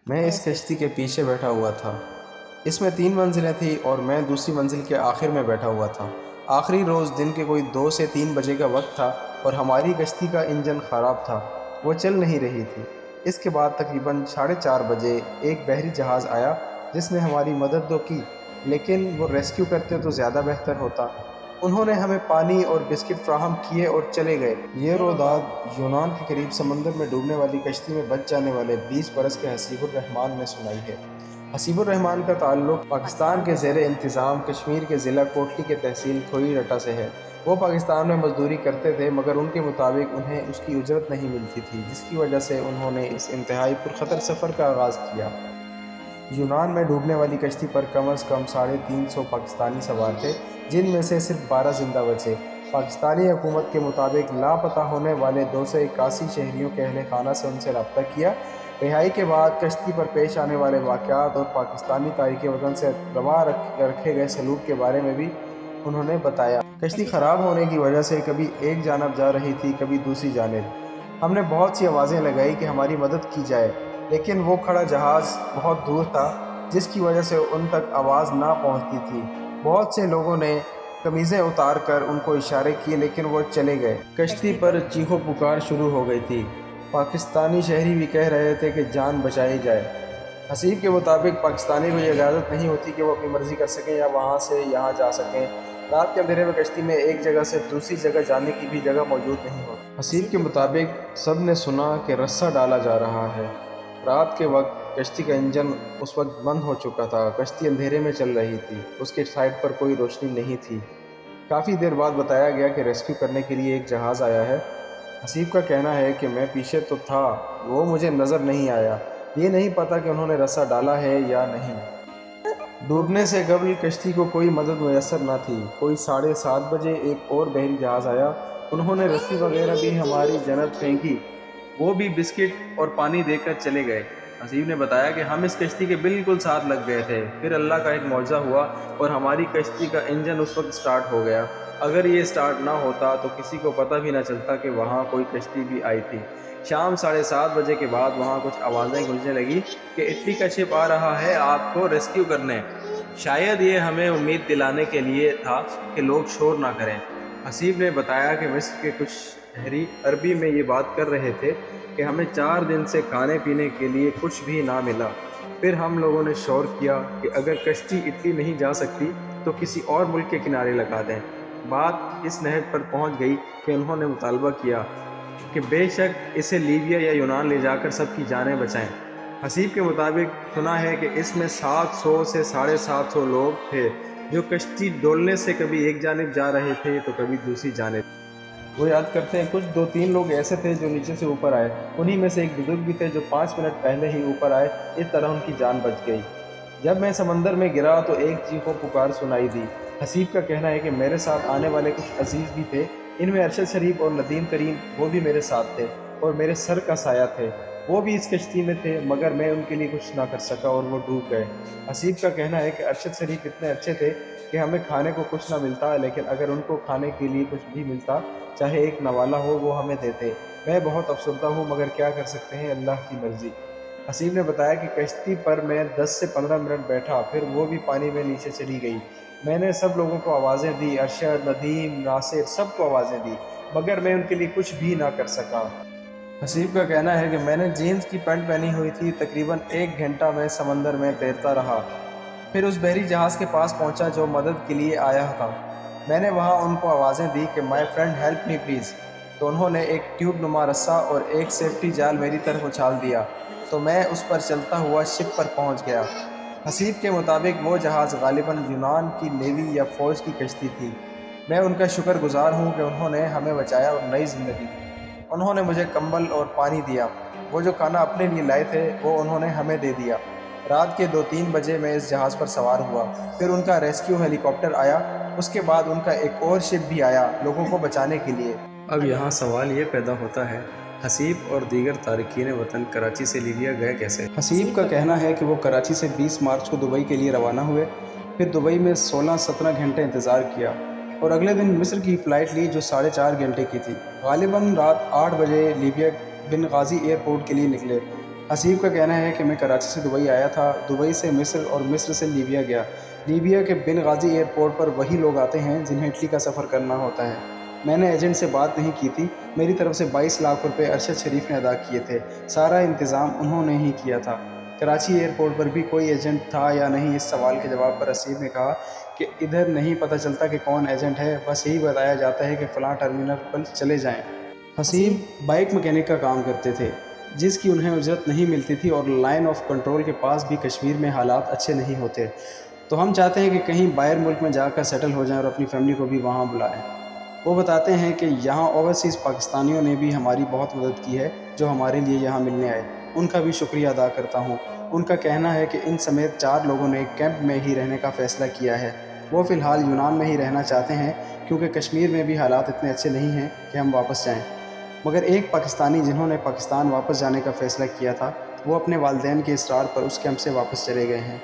میں اس کشتی کے پیچھے بیٹھا ہوا تھا۔ اس میں 3 منزلیں تھیں اور میں دوسری منزل کے آخر میں بیٹھا ہوا تھا۔ آخری روز دن کے کوئی 2 سے 3 بجے کا وقت تھا اور ہماری کشتی کا انجن خراب تھا، وہ چل نہیں رہی تھی۔ اس کے بعد تقریباً 4:30 بجے ایک بحری جہاز آیا جس نے ہماری مدد تو کی، لیکن وہ ریسکیو کرتے تو زیادہ بہتر ہوتا۔ انہوں نے ہمیں پانی اور بسکٹ فراہم کیے اور چلے گئے۔ یہ روداد یونان کے قریب سمندر میں ڈوبنے والی کشتی میں بچ جانے والے 20 برس کے حسیب الرحمان نے سنائی ہے۔ حسیب الرحمان کا تعلق پاکستان کے زیر انتظام کشمیر کے ضلع کوٹلی کے تحصیل تھوئی رٹا سے ہے۔ وہ پاکستان میں مزدوری کرتے تھے مگر ان کے مطابق انہیں اس کی اجرت نہیں ملتی تھی، جس کی وجہ سے انہوں نے اس انتہائی پرخطر سفر کا آغاز کیا۔ یونان میں ڈوبنے والی کشتی پر کم از کم 350 پاکستانی سوار تھے، جن میں سے صرف 12 زندہ بچے۔ پاکستانی حکومت کے مطابق لاپتہ ہونے والے 281 شہریوں کے اہل خانہ سے ان سے رابطہ کیا۔ رہائی کے بعد کشتی پر پیش آنے والے واقعات اور پاکستانی تارکین وطن سے روا رکھے گئے سلوک کے بارے میں بھی انہوں نے بتایا۔ کشتی خراب ہونے کی وجہ سے کبھی ایک جانب جا رہی تھی، کبھی دوسری جانب۔ ہم نے بہت سی آوازیں لگائی کہ ہماری مدد کی جائے، لیکن وہ کھڑا جہاز بہت دور تھا، جس کی وجہ سے ان تک آواز نہ پہنچتی تھی۔ بہت سے لوگوں نے قمیضیں اتار کر ان کو اشارے کیے، لیکن وہ چلے گئے۔ کشتی پر چیخو پکار شروع ہو گئی تھی۔ پاکستانی شہری بھی کہہ رہے تھے کہ جان بچائی جائے۔ حسیب کے مطابق پاکستانی کو یہ اجازت نہیں ہوتی کہ وہ اپنی مرضی کر سکیں یا وہاں سے یہاں جا سکیں۔ رات کے اندھیرے میں کشتی میں ایک جگہ سے دوسری جگہ جانے کی بھی جگہ موجود نہیں ہوتی۔ حسیب کے مطابق سب نے سنا کہ رسہ ڈالا جا رہا ہے۔ رات کے وقت کشتی کا انجن اس وقت بند ہو چکا تھا۔ کشتی اندھیرے میں چل رہی تھی، اس کے سائڈ پر کوئی روشنی نہیں تھی۔ کافی دیر بعد بتایا گیا کہ ریسکیو کرنے کے لیے ایک جہاز آیا ہے۔ حسیب کا کہنا ہے کہ میں پیچھے تو تھا، وہ مجھے نظر نہیں آیا۔ یہ نہیں پتا کہ انہوں نے رسہ ڈالا ہے یا نہیں۔ ڈوبنے سے قبل کشتی کو کوئی مدد میسر نہ تھی۔ کوئی 7:30 بجے ایک اور بحری جہاز آیا، انہوں نے رسی وغیرہ بھی ہماری جانب پھینکی، وہ بھی بسکٹ اور پانی دے کر چلے گئے۔ حسیب نے بتایا کہ ہم اس کشتی کے بالکل ساتھ لگ گئے تھے، پھر اللہ کا ایک معجزہ ہوا اور ہماری کشتی کا انجن اس وقت سٹارٹ ہو گیا۔ اگر یہ سٹارٹ نہ ہوتا تو کسی کو پتہ بھی نہ چلتا کہ وہاں کوئی کشتی بھی آئی تھی۔ شام 7:30 بجے کے بعد وہاں کچھ آوازیں گونجنے لگی کہ اٹلی کا شپ آ رہا ہے آپ کو ریسکیو کرنے۔ شاید یہ ہمیں امید دلانے کے لیے تھا کہ لوگ شور نہ کریں۔ حسیب نے بتایا کہ مصر کے کچھ شہری عربی میں یہ بات کر رہے تھے کہ ہمیں 4 دن سے کھانے پینے کے لیے کچھ بھی نہ ملا۔ پھر ہم لوگوں نے شور کیا کہ اگر کشتی اٹلی نہیں جا سکتی تو کسی اور ملک کے کنارے لگا دیں۔ بات اس نہج پر پہنچ گئی کہ انہوں نے مطالبہ کیا کہ بے شک اسے لیبیا یا یونان لے جا کر سب کی جانیں بچائیں۔ حسیب کے مطابق سنا ہے کہ اس میں 700 سے 750 لوگ تھے جو کشتی ڈولنے سے کبھی ایک جانب جا رہے تھے تو کبھی دوسری جانب۔ وہ یاد کرتے ہیں کچھ 2-3 لوگ ایسے تھے جو نیچے سے اوپر آئے، انہی میں سے ایک بزرگ بھی تھے جو 5 منٹ پہلے ہی اوپر آئے، اس طرح ان کی جان بچ گئی۔ جب میں سمندر میں گرا تو ایک چیخو پکار سنائی دی۔ حسیب کا کہنا ہے کہ میرے ساتھ آنے والے کچھ عزیز بھی تھے، ان میں ارشد شریف اور ندیم کریم، وہ بھی میرے ساتھ تھے اور میرے سر کا سایہ تھے۔ وہ بھی اس کشتی میں تھے مگر میں ان کے لیے کچھ نہ کر سکا اور وہ ڈوب گئے۔ حسیب کا کہنا ہے کہ ارشد شریف اتنے اچھے تھے کہ ہمیں کھانے کو کچھ نہ ملتا، لیکن اگر ان کو کھانے کے لیے کچھ بھی ملتا، چاہے ایک نوالا ہو، وہ ہمیں دیتے۔ میں بہت افسردہ ہوں مگر کیا کر سکتے ہیں، اللہ کی مرضی۔ حسیب نے بتایا کہ کشتی پر میں 10 سے 15 منٹ بیٹھا، پھر وہ بھی پانی میں نیچے چلی گئی۔ میں نے سب لوگوں کو آوازیں دی، ارشد، ندیم، ناصر، سب کو آوازیں دی، مگر میں ان کے لیے کچھ بھی نہ کر سکا۔ حسیب کا کہنا ہے کہ میں نے جینز کی پینٹ پہنی ہوئی تھی۔ تقریباً 1 گھنٹہ میں سمندر میں تیرتا رہا، پھر اس بحری جہاز کے پاس پہنچا جو مدد کے لیے آیا تھا۔ میں نے وہاں ان کو آوازیں دی کہ my friend help me please, تو انہوں نے ایک ٹیوب نما رسہ اور ایک سیفٹی جال میری طرف اچھال دیا تو میں اس پر چلتا ہوا شپ پر پہنچ گیا۔ حسیب کے مطابق وہ جہاز غالباً یونان کی نیوی یا فوج کی کشتی تھی۔ میں ان کا شکر گزار ہوں کہ انہوں نے ہمیں بچایا اور نئی زندگی دی۔ انہوں نے مجھے کمبل اور پانی دیا، وہ جو کھانا اپنے لیے لائے تھے وہ انہوں نے ہمیں دے دیا۔ رات کے 2-3 بجے میں اس جہاز پر سوار ہوا، پھر ان کا ریسکیو ہیلی کاپٹر آیا، اس کے بعد ان کا ایک اور شپ بھی آیا لوگوں کو بچانے کے لیے۔ اب یہاں سوال یہ پیدا ہوتا ہے، حسیب اور دیگر تارکین وطن کراچی سے لیبیا گئے کیسے؟ حسیب کا کہنا ہے کہ وہ کراچی سے 20 مارچ کو دبئی کے لیے روانہ ہوئے، پھر دبئی میں 16-17 گھنٹے انتظار کیا اور اگلے دن مصر کی فلائٹ لی جو 4.5 گھنٹے کی تھی۔ غالباً رات 8 بجے لیبیا بن غازی ایئرپورٹ کے لیے نکلے۔ حسیب کا کہنا ہے کہ میں کراچی سے دبئی آیا تھا، دبئی سے مصر اور مصر سے لیبیا گیا۔ لیبیا کے بن غازی ایئرپورٹ پر وہی لوگ آتے ہیں جنہیں اٹلی کا سفر کرنا ہوتا ہے۔ میں نے ایجنٹ سے بات نہیں کی تھی، میری طرف سے 22 لاکھ روپے ارشد شریف نے ادا کیے تھے، سارا انتظام انہوں نے ہی کیا تھا۔ کراچی ایئرپورٹ پر بھی کوئی ایجنٹ تھا یا نہیں، اس سوال کے جواب پر حسیب نے کہا کہ ادھر نہیں پتہ چلتا کہ کون ایجنٹ ہے، بس یہی بتایا جاتا ہے کہ فلاں ٹرمینل پر چلے جائیں۔ حسیب بائک مکینک کا کام کرتے تھے جس کی انہیں اجرت نہیں ملتی تھی، اور لائن آف کنٹرول کے پاس بھی کشمیر میں حالات اچھے نہیں ہوتے، تو ہم چاہتے ہیں کہ کہیں باہر ملک میں جا کر سیٹل ہو جائیں اور اپنی فیملی کو بھی وہاں بلائیں۔ وہ بتاتے ہیں کہ یہاں اوورسیز پاکستانیوں نے بھی ہماری بہت مدد کی ہے جو ہمارے لیے یہاں ملنے آئے، ان کا بھی شکریہ ادا کرتا ہوں۔ ان کا کہنا ہے کہ ان سمیت 4 لوگوں نے کیمپ میں ہی رہنے کا فیصلہ کیا ہے۔ وہ فی الحال یونان میں ہی رہنا چاہتے ہیں کیونکہ کشمیر میں بھی حالات اتنے اچھے نہیں ہیں کہ ہم واپس جائیں، مگر ایک پاکستانی جنہوں نے پاکستان واپس جانے کا فیصلہ کیا تھا، وہ اپنے والدین کے اصرار پر اس کیمپ سے واپس چلے گئے ہیں۔